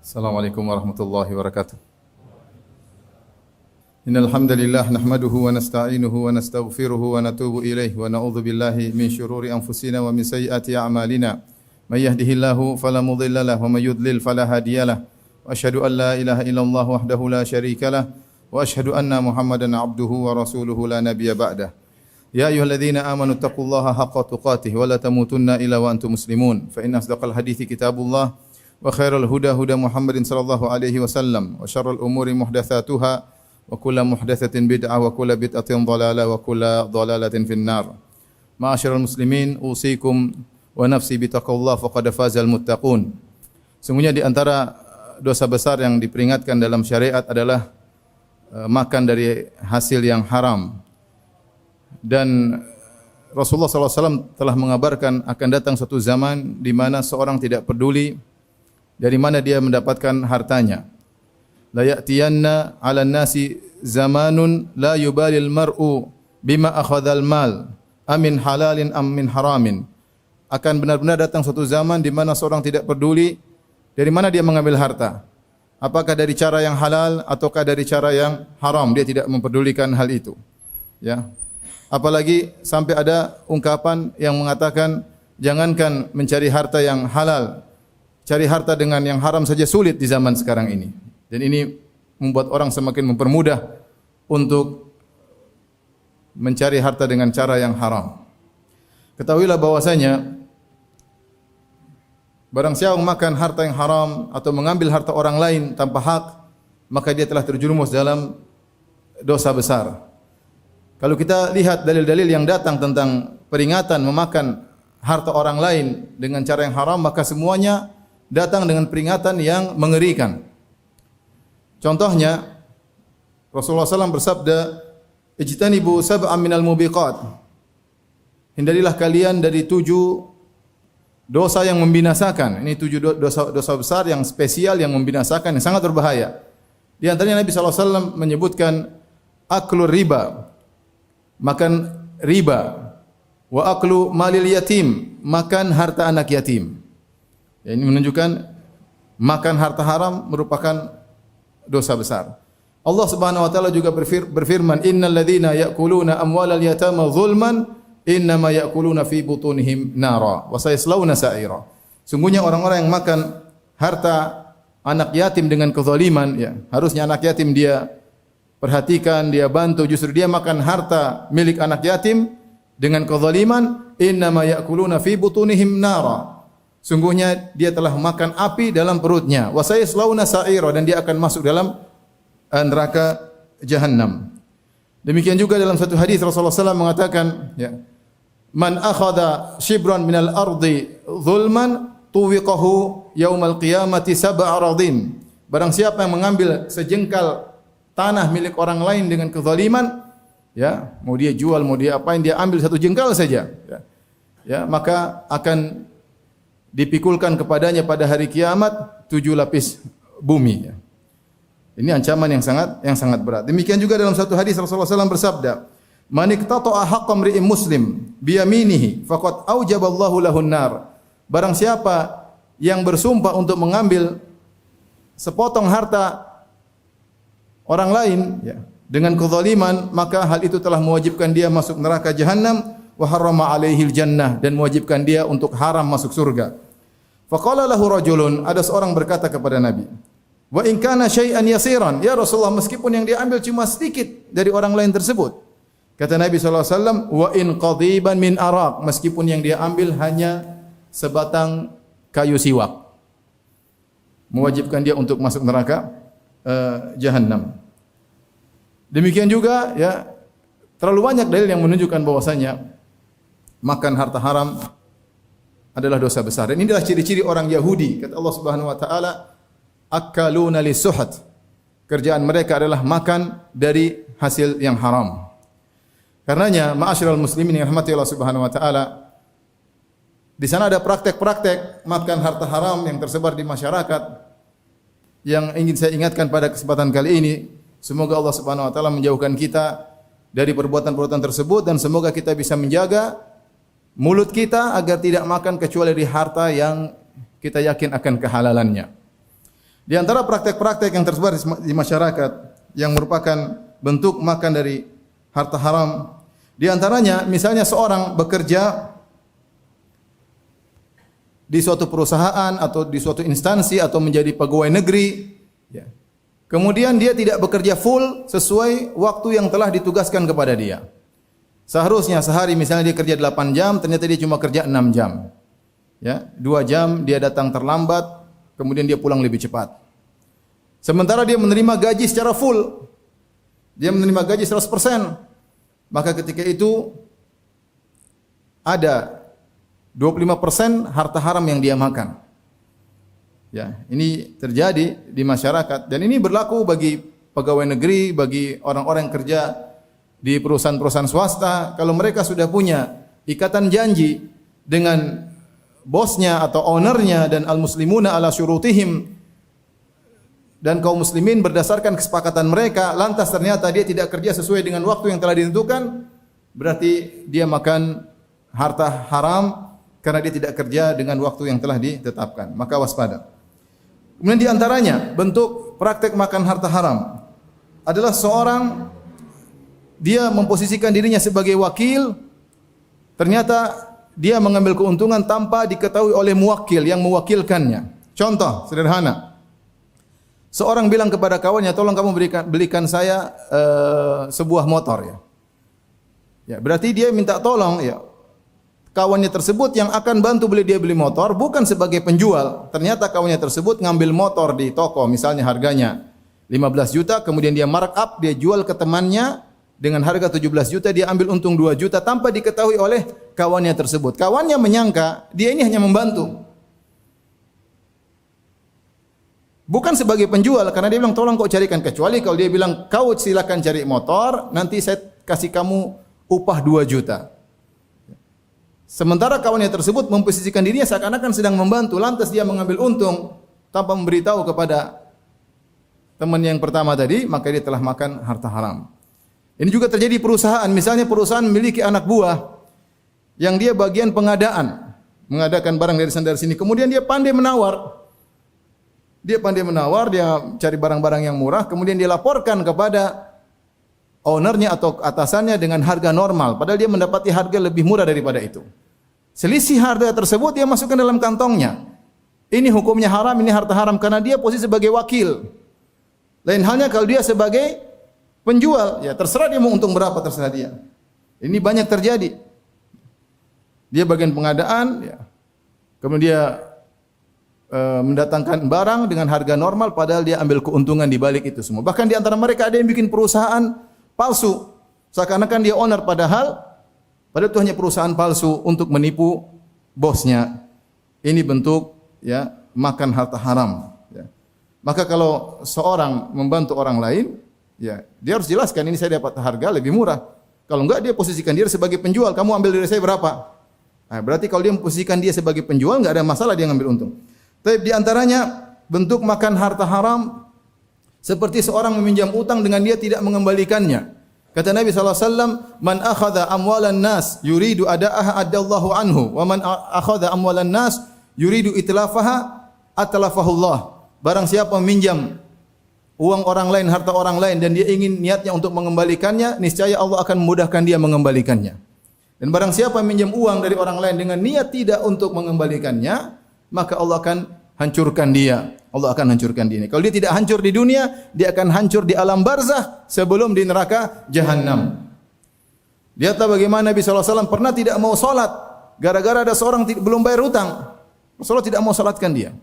Assalamualaikum warahmatullahi wabarakatuh. Innal hamdalillah nahmaduhu wa nasta'inuhu wa nastaghfiruhu wa natubu ilaihi wa na'udzu billahi min shururi anfusina wa min sayyiati a'malina. May yahdihillahu fala mudilla lahu wa may yudlil fala hadiyalah. Wa asyhadu an la ilaha illallah wahdahu la syarika lah wa asyhadu anna Muhammadan 'abduhu wa rasuluhu la nabiyya ba'dah. Ya ayyuhalladzina amanu taqullaha haqqa tuqatih wa la tamutunna illa wa antum muslimun. Fa inna asdaqal hadithi kitabullah wa khairal huda huda Muhammadin sallallahu alaihi wasallam wa syarrul umuri muhdatsatuha wa kullu muhdatsatin bid'ah wa kullu bid'atin dhalalah wa kullu dhalalatin finnar. Ma'asyiral muslimin, usikum wa nafsi bitaqwallah faqad fazal muttaqun. Sungguhnya di antara dosa besar yang diperingatkan dalam syariat adalah makan dari hasil yang haram. Dan Rasulullah SAW telah mengabarkan akan datang suatu zaman di mana seorang tidak peduli dari mana dia mendapatkan hartanya. La ya'tiyanna 'alan nasi zamanun la yubalil mar'u bima akhadhal mal amin halalin am min haramin. Akan benar-benar datang suatu zaman di mana seorang tidak peduli dari mana dia mengambil harta. Apakah dari cara yang halal ataukah dari cara yang haram, dia tidak mempedulikan hal itu. Ya. Apalagi sampai ada ungkapan yang mengatakan jangankan mencari harta yang halal, cari harta dengan yang haram saja sulit di zaman sekarang ini. Dan ini membuat orang semakin mempermudah untuk mencari harta dengan cara yang haram. Ketahuilah bahwasanya barang siapa makan harta yang haram atau mengambil harta orang lain tanpa hak, maka dia telah terjerumus dalam dosa besar. Kalau kita lihat dalil-dalil yang datang tentang peringatan memakan harta orang lain dengan cara yang haram, maka semuanya datang dengan peringatan yang mengerikan. Contohnya, Rasulullah SAW bersabda, "Ijtanibu sab'an minal mubiqat." Hindarilah kalian dari 7 dosa yang membinasakan. Ini 7 dosa besar yang spesial yang membinasakan, yang sangat berbahaya. Di antaranya Nabi SAW menyebutkan aklur riba, makan riba, wa aklu malil yatim, makan harta anak yatim. Ini menunjukkan makan harta haram merupakan dosa besar. Allah Subhanahu wa taala juga berfirman, "Innal ladzina ya'kuluna amwalal yatama zulman innama ya'kuluna fi butunihim nara wa sayaslawna sa'ira." Sungguhnya orang-orang yang makan harta anak yatim dengan kezaliman, ya, harusnya anak yatim dia perhatikan, dia bantu, justru dia makan harta milik anak yatim dengan kezaliman, innama ya'kuluna fi butunihim nara. Sungguhnya dia telah makan api dalam perutnya. Wa sayaslawna sa'ira, dan dia akan masuk dalam neraka Jahannam. Demikian juga dalam satu hadis Rasulullah SAW mengatakan, ya, man akhadha shibran minal ardi zulman tuwiqahu yaumal qiyamati sab'a aradin. Barang siapa yang mengambil sejengkal tanah milik orang lain dengan kezaliman, ya, mau dia jual, mau dia apain, dia ambil satu jengkal saja, ya, ya, maka akan dipikulkan kepadanya pada hari kiamat 7 lapis bumi. Ya. Ini ancaman yang sangat berat. Demikian juga dalam satu hadis Rasulullah SAW bersabda, "Man iqtata'a haqqa imri'in muslim biyaminihi faqad aujaballahu lahun nar." Barang siapa yang bersumpah untuk mengambil sepotong harta orang lain, ya, dengan kezaliman, maka hal itu telah mewajibkan dia masuk neraka Jahannam, wa harrama alaihil jannah, dan mewajibkan dia untuk haram masuk surga. Faqala lahu rajulun, ada seorang berkata kepada Nabi, "Wa in kana syai'an yasiran." Ya Rasulullah, meskipun yang dia ambil cuma sedikit dari orang lain tersebut. Kata Nabi SAW, "Wa in qadiban min araq." Meskipun yang dia ambil hanya sebatang kayu siwak, mewajibkan dia untuk masuk neraka Jahannam. Demikian juga, ya, terlalu banyak dalil yang menunjukkan bahwasanya makan harta haram adalah dosa besar. Dan inilah ciri-ciri orang Yahudi. Kata Allah Subhanahu wa taala, "Akaluna lisuhat." Kerjaan mereka adalah makan dari hasil yang haram. Karenanya, ma'asyiral muslimin yang rahmati Allah Subhanahu wa taala, di sana ada praktek-praktek makan harta haram yang tersebar di masyarakat. Yang ingin saya ingatkan pada kesempatan kali ini, semoga Allah Subhanahu wa taala menjauhkan kita dari perbuatan-perbuatan tersebut, dan semoga kita bisa menjaga mulut kita agar tidak makan kecuali dari harta yang kita yakin akan kehalalannya. Di antara praktek-praktek yang tersebar di masyarakat yang merupakan bentuk makan dari harta haram, di antaranya misalnya seorang bekerja di suatu perusahaan atau di suatu instansi atau menjadi pegawai negeri, ya. Kemudian dia tidak bekerja full sesuai waktu yang telah ditugaskan kepada dia. Seharusnya sehari misalnya dia kerja 8 jam, ternyata dia cuma kerja 6 jam. Ya, 2 jam dia datang terlambat, kemudian dia pulang lebih cepat. Sementara dia menerima gaji secara full. Dia menerima gaji 100%. Maka ketika itu ada 25% harta haram yang dia makan. Ya, ini terjadi di masyarakat dan ini berlaku bagi pegawai negeri, bagi orang-orang yang kerja di perusahaan-perusahaan swasta. Kalau mereka sudah punya ikatan janji dengan bosnya atau ownernya dan al-muslimuna ala syurutihim, dan kaum muslimin berdasarkan kesepakatan mereka, lantas ternyata dia tidak kerja sesuai dengan waktu yang telah ditentukan, berarti dia makan harta haram karena dia tidak kerja dengan waktu yang telah ditetapkan. Maka waspada. Kemudian di antaranya bentuk praktek makan harta haram adalah seorang dia memposisikan dirinya sebagai wakil, ternyata dia mengambil keuntungan tanpa diketahui oleh muwakil yang mewakilkannya. Contoh sederhana. Seorang bilang kepada kawannya, tolong kamu belikan saya sebuah motor, ya. Ya, berarti dia minta tolong, ya. Kawannya tersebut yang akan bantu dia beli motor bukan sebagai penjual. Ternyata kawannya tersebut ngambil motor di toko, misalnya harganya 15 juta, kemudian dia markup, dia jual ke temannya dengan harga 17 juta, dia ambil untung 2 juta tanpa diketahui oleh kawannya tersebut. Kawannya menyangka dia ini hanya membantu. Bukan sebagai penjual, karena dia bilang tolong kau carikan, kecuali kalau dia bilang kau silakan cari motor, nanti saya kasih kamu upah 2 juta. Sementara kawannya tersebut memposisikan dirinya seakan-akan sedang membantu, lantas dia mengambil untung tanpa memberitahu kepada teman yang pertama tadi, maka dia telah makan harta haram. Ini juga terjadi perusahaan, misalnya perusahaan memiliki anak buah yang dia bagian pengadaan, mengadakan barang dari sana dari sini, kemudian dia pandai menawar. Dia cari barang-barang yang murah, kemudian dia laporkan kepada ownernya atau atasannya dengan harga normal, padahal dia mendapati harga lebih murah daripada itu. Selisih harga tersebut dia masukkan dalam kantongnya. Ini hukumnya haram, ini harta haram karena dia posisi sebagai wakil. Lain halnya kalau dia sebagai penjual, ya terserah dia mau untung berapa, terserah dia. Ini banyak terjadi. Dia bagian pengadaan, ya. Kemudian dia mendatangkan barang dengan harga normal padahal dia ambil keuntungan di balik itu semua. Bahkan di antara mereka ada yang bikin perusahaan palsu. Seakan-akan dia owner padahal itu hanya perusahaan palsu untuk menipu bosnya. Ini bentuk, ya, makan harta haram, ya. Maka kalau seorang membantu orang lain, ya, dia harus jelaskan ini saya dapat harga lebih murah. Kalau enggak dia posisikan diri sebagai penjual, kamu ambil dari saya berapa? Nah, berarti kalau dia memposisikan dia sebagai penjual enggak ada masalah dia ngambil untung. Tapi di antaranya bentuk makan harta haram seperti seorang meminjam utang dengan dia tidak mengembalikannya. Kata Nabi SAW, man akhadha amwalan nas yuridu ada'aha adallahu anhu, wa man akhadha amwalan nas yuridu itlafaha atlafahullah. Barang siapa meminjam uang orang lain, harta orang lain, dan dia ingin niatnya untuk mengembalikannya, niscaya Allah akan memudahkan dia mengembalikannya. Dan barang siapa meminjam uang dari orang lain dengan niat tidak untuk mengembalikannya, maka Allah akan hancurkan dia. Allah akan hancurkan dia. Kalau dia tidak hancur di dunia, dia akan hancur di alam barzakh sebelum di neraka jahanam. Lihatlah bagaimana Nabi SAW pernah tidak mau salat gara-gara ada seorang belum bayar hutang. Rasulullah tidak mau salatkan dia.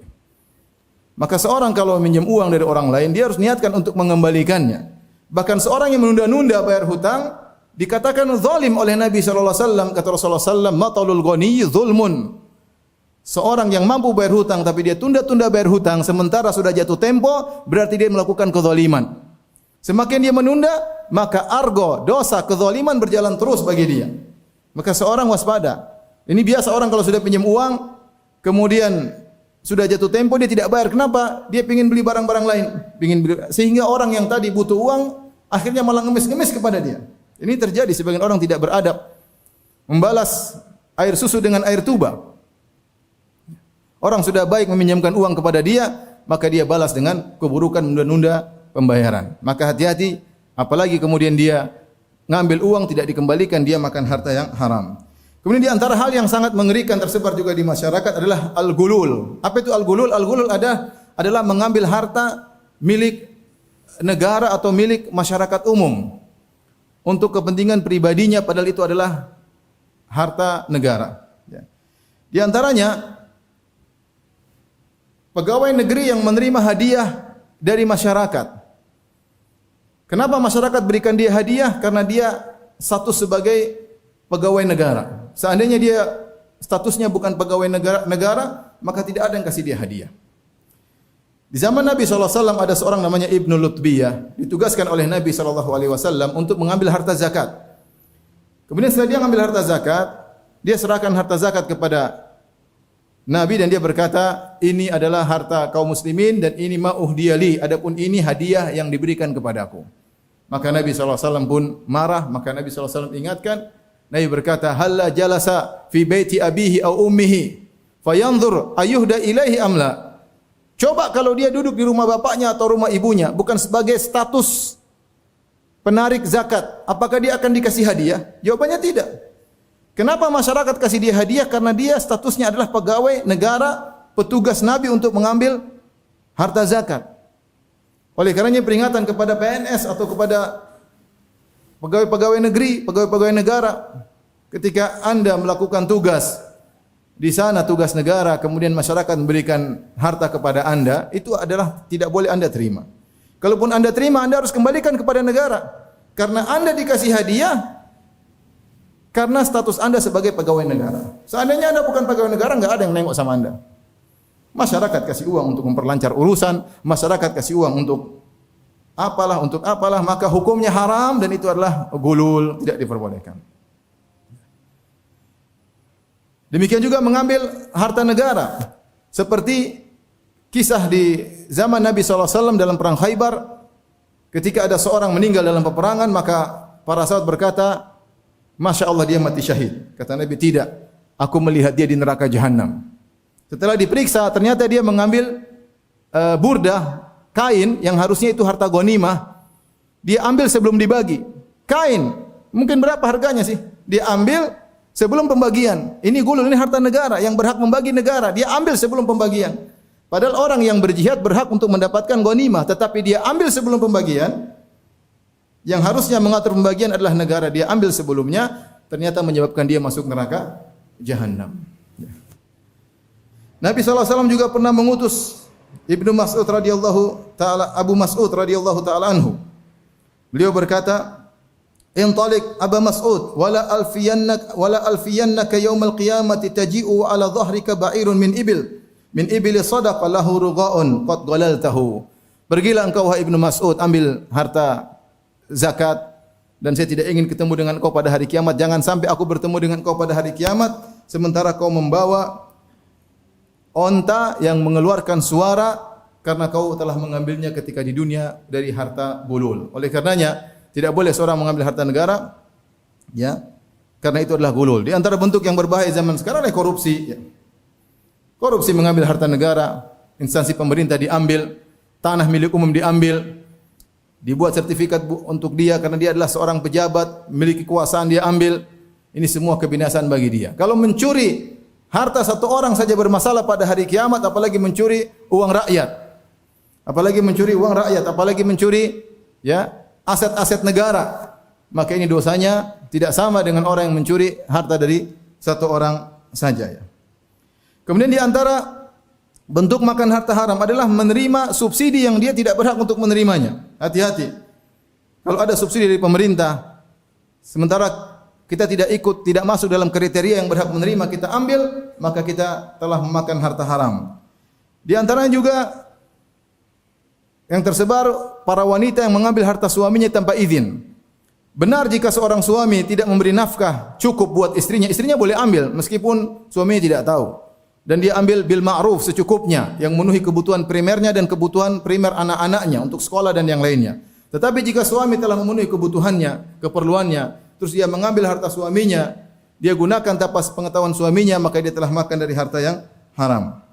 Maka seorang kalau minjam uang dari orang lain, dia harus niatkan untuk mengembalikannya. Bahkan seorang yang menunda-nunda bayar hutang dikatakan zalim oleh Nabi SAW. Kata Rasulullah SAW, matalul ghani zulmun. Seorang yang mampu bayar hutang tapi dia tunda-tunda bayar hutang sementara sudah jatuh tempo, berarti dia melakukan kezaliman. Semakin dia menunda, maka argo, dosa, kezaliman berjalan terus bagi dia. Maka seorang waspada. Ini biasa orang kalau sudah pinjam uang, kemudian sudah jatuh tempo dia tidak bayar. Kenapa? Dia ingin beli barang-barang lain, sehingga orang yang tadi butuh uang akhirnya malah ngemis-ngemis kepada dia. Ini terjadi, sebagian orang tidak beradab, membalas air susu dengan air tuba. Orang sudah baik meminjamkan uang kepada dia, maka dia balas dengan keburukan menunda-nunda pembayaran. Maka hati-hati, apalagi kemudian dia ngambil uang tidak dikembalikan, dia makan harta yang haram. Kemudian di antara hal yang sangat mengerikan tersebar juga di masyarakat adalah al-ghulul. Apa itu al-ghulul? Al-ghulul adalah mengambil harta milik negara atau milik masyarakat umum untuk kepentingan pribadinya, padahal itu adalah harta negara. Di antaranya pegawai negeri yang menerima hadiah dari masyarakat. Kenapa masyarakat berikan dia hadiah? Karena dia status sebagai pegawai negara. Seandainya dia statusnya bukan pegawai negara, maka tidak ada yang kasih dia hadiah. Di zaman Nabi SAW ada seorang namanya Ibnu Lutbiyah, ditugaskan oleh Nabi SAW untuk mengambil harta zakat. Kemudian setelah dia mengambil harta zakat, dia serahkan harta zakat kepada Nabi dan dia berkata, ini adalah harta kaum muslimin dan ini ma uhdiyali, adapun ini hadiah yang diberikan kepadaku. Maka Nabi SAW pun marah, maka Nabi SAW ingatkan, Nabi berkata, halla jalasa fi baiti abihi au ummihi fayanzur ayuhda ilaihi amla. Coba kalau dia duduk di rumah bapaknya atau rumah ibunya, bukan sebagai status penarik zakat, apakah dia akan dikasih hadiah? Jawabannya tidak. Kenapa masyarakat kasih dia hadiah? Karena dia statusnya adalah pegawai negara, petugas Nabi untuk mengambil harta zakat. Oleh karenanya peringatan kepada PNS atau kepada pegawai-pegawai negeri, pegawai-pegawai negara, ketika Anda melakukan tugas di sana, tugas negara, kemudian masyarakat memberikan harta kepada Anda, itu adalah tidak boleh Anda terima. Kalaupun Anda terima, Anda harus kembalikan kepada negara. Karena Anda dikasih hadiah karena status Anda sebagai pegawai negara. Seandainya Anda bukan pegawai negara, enggak ada yang nengok sama Anda. Masyarakat kasih uang untuk memperlancar urusan, masyarakat kasih uang untuk apalah, maka hukumnya haram dan itu adalah ghulul, tidak diperbolehkan. Demikian juga mengambil harta negara. Seperti kisah di zaman Nabi SAW dalam perang Khaybar, ketika ada seorang meninggal dalam peperangan, maka para sahabat berkata, Masya Allah dia mati syahid. Kata Nabi, tidak, aku melihat dia di neraka Jahannam. Setelah diperiksa, ternyata dia mengambil burdah, kain yang harusnya itu harta ghanimah. Dia ambil sebelum dibagi. Kain, mungkin berapa harganya sih? Dia ambil sebelum pembagian. Ini ghulul, ini harta negara yang berhak membagi negara. Dia ambil sebelum pembagian. Padahal orang yang berjihad berhak untuk mendapatkan ghanimah, tetapi dia ambil sebelum pembagian. Yang harusnya mengatur pembagian adalah negara. Dia ambil sebelumnya, ternyata menyebabkan dia masuk neraka Jahannam. Nabi SAW juga pernah mengutus Ibnu Mas'ud radhiyallahu taala, Abu Mas'ud radhiyallahu taala anhu. Beliau berkata, "Intaliq Aba Mas'ud wala alfiyannaka yaumal qiyamati taji'u ala dhahrika ba'irun min ibli sadaqa lahu rughaun qad dhalaltahu." Pergilah engkau wahai Ibnu Mas'ud, ambil harta zakat dan saya tidak ingin ketemu dengan kau pada hari kiamat. Jangan sampai aku bertemu dengan kau pada hari kiamat sementara kau membawa onta yang mengeluarkan suara karena kau telah mengambilnya ketika di dunia dari harta ghulul. Oleh karenanya tidak boleh seorang mengambil harta negara, ya, karena itu adalah ghulul. Di antara bentuk yang berbahaya zaman sekarang adalah korupsi. Ya. Korupsi mengambil harta negara, instansi pemerintah diambil, tanah milik umum diambil, dibuat sertifikat untuk dia karena dia adalah seorang pejabat, memiliki kekuasaan dia ambil. Ini semua kebinasaan bagi dia. Kalau mencuri harta satu orang saja bermasalah pada hari kiamat, apalagi mencuri uang rakyat. Apalagi mencuri uang rakyat, apalagi mencuri ya aset-aset negara. Maka ini dosanya tidak sama dengan orang yang mencuri harta dari satu orang saja ya. Kemudian di antara bentuk makan harta haram adalah menerima subsidi yang dia tidak berhak untuk menerimanya. Hati-hati. Kalau ada subsidi dari pemerintah, sementara kita tidak masuk dalam kriteria yang berhak menerima, kita ambil, maka kita telah memakan harta haram. Di antaranya juga yang tersebar para wanita yang mengambil harta suaminya tanpa izin. Benar jika seorang suami tidak memberi nafkah cukup buat istrinya, istrinya boleh ambil meskipun suaminya tidak tahu. Dan dia ambil bil ma'ruf secukupnya yang memenuhi kebutuhan primernya dan kebutuhan primer anak-anaknya untuk sekolah dan yang lainnya. Tetapi jika suami telah memenuhi kebutuhannya, keperluannya, terus dia mengambil harta suaminya, dia gunakan tanpa pengetahuan suaminya, maka dia telah makan dari harta yang haram.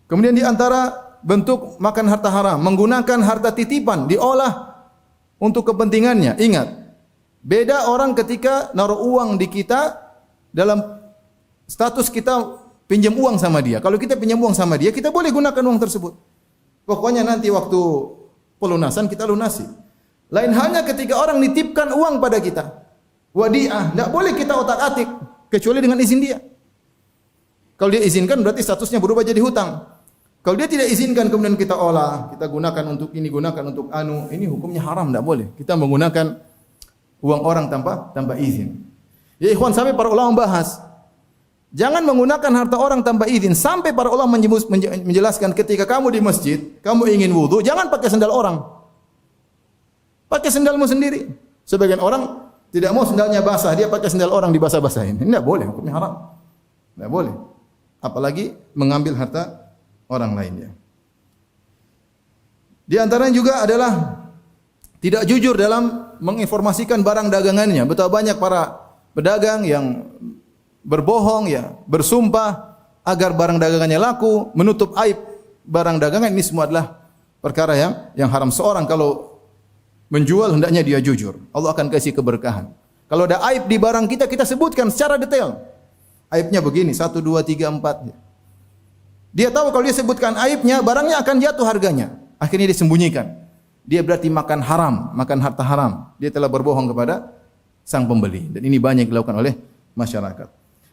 Kemudian di antara bentuk makan harta haram, menggunakan harta titipan diolah untuk kepentingannya. Ingat, beda orang ketika naruh uang di kita dalam status kita pinjam uang sama dia. Kalau kita pinjam uang sama dia, kita boleh gunakan uang tersebut. Pokoknya nanti waktu pelunasan kita lunasi. Lain halnya ketika orang nitipkan uang pada kita. Wadi'ah, tidak boleh kita otak-atik kecuali dengan izin dia. Kalau dia izinkan berarti statusnya berubah jadi hutang. Kalau dia tidak izinkan kemudian kita olah, kita gunakan untuk ini, gunakan untuk anu, ini hukumnya haram, tidak boleh. Kita menggunakan uang orang tanpa izin. Ya ikhwan, sampai para ulama membahas, jangan menggunakan harta orang tanpa izin. Sampai para ulama menjelaskan ketika kamu di masjid, kamu ingin wudu, jangan pakai sendal orang. Pakai sendalmu sendiri. Sebagian orang tidak mau sendalnya basah, dia pakai sendal orang dibasah-basahin. Ini tidak boleh, hukumnya haram. Tidak boleh. Apalagi mengambil harta orang lainnya. Di antaranya juga adalah tidak jujur dalam menginformasikan barang dagangannya. Betapa banyak para pedagang yang berbohong, ya, bersumpah agar barang dagangannya laku, menutup aib barang dagangan. Ini semua adalah perkara yang haram. Seorang kalau menjual hendaknya dia jujur. Allah akan kasih keberkahan. Kalau ada aib di barang kita, kita sebutkan secara detail. Aibnya begini, 1, 2, 3, 4. Dia tahu kalau dia sebutkan aibnya, barangnya akan jatuh harganya. Akhirnya dia sembunyikan. Dia berarti makan haram, makan harta haram. Dia telah berbohong kepada sang pembeli. Dan ini banyak dilakukan oleh masyarakat.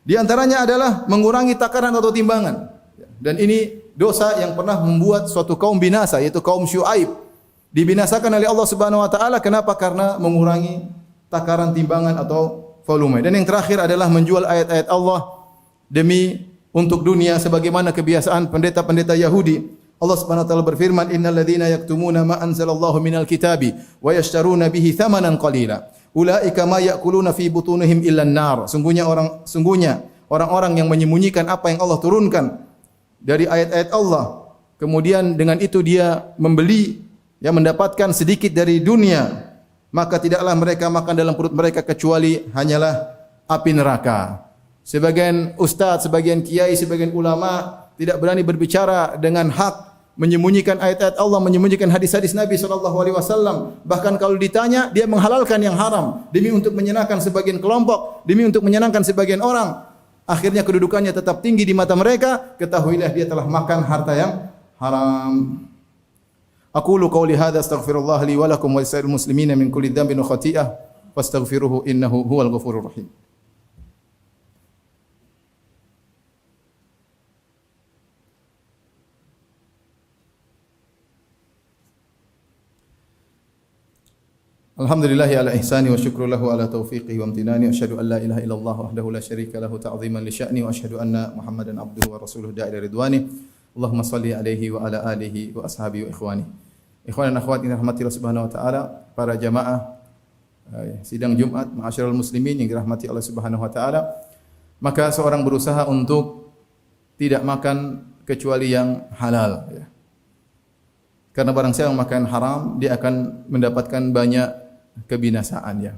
Di antaranya adalah mengurangi takaran atau timbangan. Dan ini dosa yang pernah membuat suatu kaum binasa, yaitu kaum Syuaib. Dibinasakan oleh Allah Subhanahu wa taala. Kenapa? Karena mengurangi takaran timbangan atau volume. Dan yang terakhir adalah menjual ayat-ayat Allah demi untuk dunia sebagaimana kebiasaan pendeta-pendeta Yahudi. Allah Subhanahu wa taala berfirman, "Innal ladzina yaktumuna ma anzalallahu minal kitabi wa yashtaruna bihi thamanan qalila, ulaika ma ya'kuluna fi butunihim illan nar." Sungguhnya orang-orang yang menyembunyikan apa yang Allah turunkan dari ayat-ayat Allah, kemudian dengan itu dia membeli, yang mendapatkan sedikit dari dunia, maka tidaklah mereka makan dalam perut mereka kecuali hanyalah api neraka. Sebagian ustaz, sebagian kiai, sebagian ulama tidak berani berbicara dengan hak, menyembunyikan ayat-ayat Allah, menyembunyikan hadis-hadis Nabi SAW. Bahkan kalau ditanya, dia menghalalkan yang haram demi untuk menyenangkan sebagian kelompok, demi untuk menyenangkan sebagian orang. Akhirnya kedudukannya tetap tinggi di mata mereka. Ketahuilah dia telah makan harta yang haram. Aqulu qawli hadza astaghfirullah li wa lakum wa lisa'iril muslimina min kulli dhanbin wa khati'ah fastaghfiruhu innahu huwal ghafurur rahim. Alhamdulillahi ala ihsani wa syukru lahu ala taufiqihi wa amtinani. Asyhadu an la ilaha illallah wahdahu la syarika lahu ta'ziman li sya'ni wa asyhadu anna Muhammadan abduhu wa rasuluhu da'i ila ridwani. Allahumma salli alaihi wa ala alihi wa ashabihi wa ikhwani. Ikhwan dan akhwat yang dirahmati Allah Subhanahu wa taala, para jamaah sidang Jumat, ma'asyiral muslimin yang dirahmati Allah Subhanahu wa taala, maka seorang berusaha untuk tidak makan kecuali yang halal, ya. Karena barang siapa yang makan haram, dia akan mendapatkan banyak kebinasaan, ya.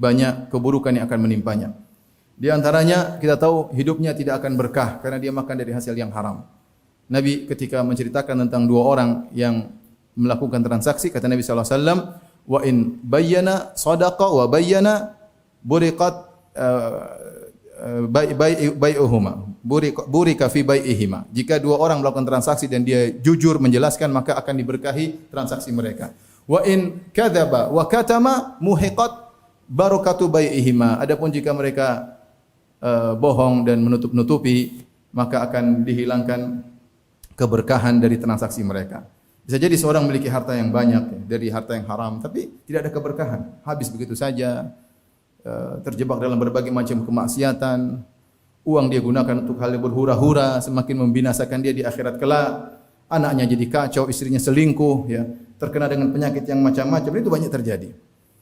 Banyak keburukan yang akan menimpanya. Di antaranya kita tahu hidupnya tidak akan berkah karena dia makan dari hasil yang haram. Nabi ketika menceritakan tentang dua orang yang melakukan transaksi, kata Nabi SAW, wa in bayyana sadaqa wa bayyana buriqat bai'uhuma, burika fi bai'ihima. Jika dua orang melakukan transaksi dan dia jujur menjelaskan, maka akan diberkahi transaksi mereka. Wa in kadzaba wa katama muhiqat barakatu bai'ihima. Adapun jika mereka bohong dan menutup-nutupi, maka akan dihilangkan keberkahan dari transaksi mereka. Bisa jadi seorang memiliki harta yang banyak dari harta yang haram, tapi tidak ada keberkahan, habis begitu saja, terjebak dalam berbagai macam kemaksiatan. Uang dia gunakan untuk hal yang berhura-hura, semakin membinasakan dia di akhirat kelak. Anaknya jadi kacau, istrinya selingkuh, ya, terkena dengan penyakit yang macam-macam. Itu banyak terjadi.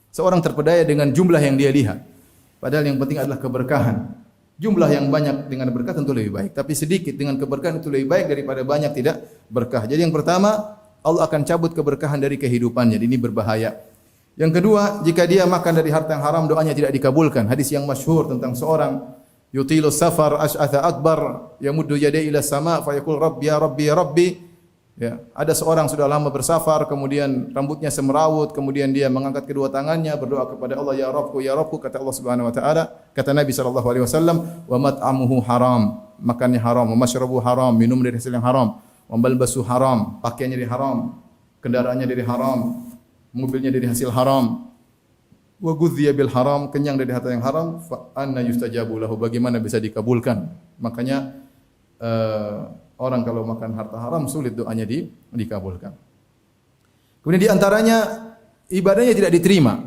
Seorang terpedaya dengan jumlah yang dia lihat, padahal yang penting adalah keberkahan. Jumlah yang banyak dengan berkah tentu lebih baik, tapi sedikit dengan keberkahan itu lebih baik daripada banyak tidak berkah. Jadi yang pertama, Allah akan cabut keberkahan dari kehidupannya. Ini berbahaya. Yang kedua, jika dia makan dari harta yang haram, doanya tidak dikabulkan. Hadis yang masyhur tentang seorang yutilu safar ash'atha akbar yamuddu yadayhi ila sama fa yaqul rabbi ya rabbi ya rabbi Ya, ada seorang sudah lama bersafar, kemudian rambutnya semerawut, kemudian dia mengangkat kedua tangannya berdoa kepada Allah, ya Rabbku, kata Allah Subhanahu wa taala, kata Nabi sallallahu alaihi wasallam, wa mat'amuhu haram, makannya haram, wa mashrabuhu haram, minum dari hasil yang haram, wa malbasu haram, pakaiannya dari haram, kendaraannya dari haram, mobilnya dari hasil haram, wa ghudhiya bil haram, kenyang dari harta yang haram, fa anna yustajabu lahu, bagaimana bisa dikabulkan? Makanya orang kalau makan harta haram sulit doanya dikabulkan. Kemudian di antaranya ibadahnya tidak diterima.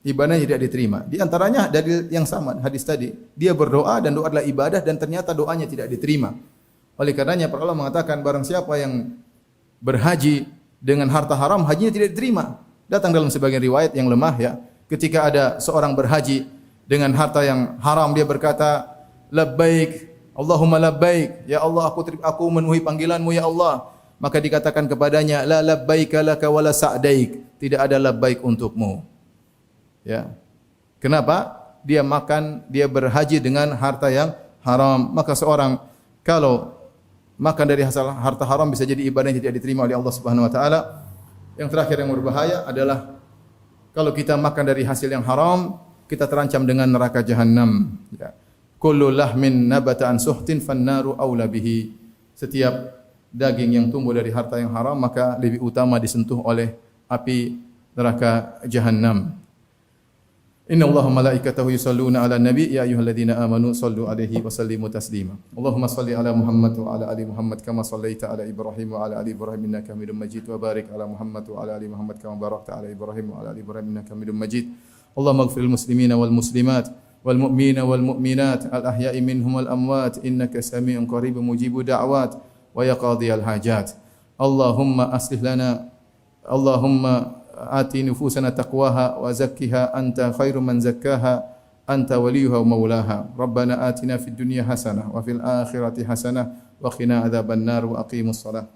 Ibadahnya tidak diterima. Di antaranya dari yang sama hadis tadi, dia berdoa dan doa adalah ibadah dan ternyata doanya tidak diterima. Oleh karenanya para ulama mengatakan barang siapa yang berhaji dengan harta haram, hajinya tidak diterima. Datang dalam sebagian riwayat yang lemah ya, ketika ada seorang berhaji dengan harta yang haram, dia berkata, labbaik Allahumma labbaik, ya Allah aku memenuhi panggilanmu ya Allah. Maka dikatakan kepadanya, la labbaika laka wala sa'daik, tidak ada labbaik untukmu. Ya. Kenapa? Dia berhaji dengan harta yang haram. Maka seorang kalau makan dari hasil harta haram bisa jadi ibadah yang tidak diterima oleh Allah Subhanahu wa taala. Yang terakhir yang berbahaya adalah kalau kita makan dari hasil yang haram, kita terancam dengan neraka jahanam. Ya. Kullu lahmin nabata an suhtin fannaru aula bihi. Setiap daging yang tumbuh dari harta yang haram maka lebih utama disentuh oleh api neraka jahanam. Inna Allaha malaikatahu yusalluna ala nabi ya ayyuhalladzina amanu sallu alaihi wa sallimu taslima. Allahumma salli ala Muhammad wa ala ali Muhammad kama sallaita ala Ibrahim wa ala ali Ibrahim innaka Hamidum Majid wa barik ala Muhammad wa ala ali Muhammad kama barakta ala Ibrahim wa ala ali Ibrahim innaka Hamidum Majid. Allahumma ighfir lil muslimina wal muslimat والمؤمنين والمؤمنات الأحياء منهم والأموات إنك سميع قريب مجيب دعوات ويا قاضي الحاجات اللهم أصلح لنا اللهم آت نفوسنا تقواها وزكها أنت خير من زكاها أنت وليها ومولاها ربنا آتنا في الدنيا حسنة وفي الآخرة حسنة وقنا عذاب النار وأقيموا الصلاة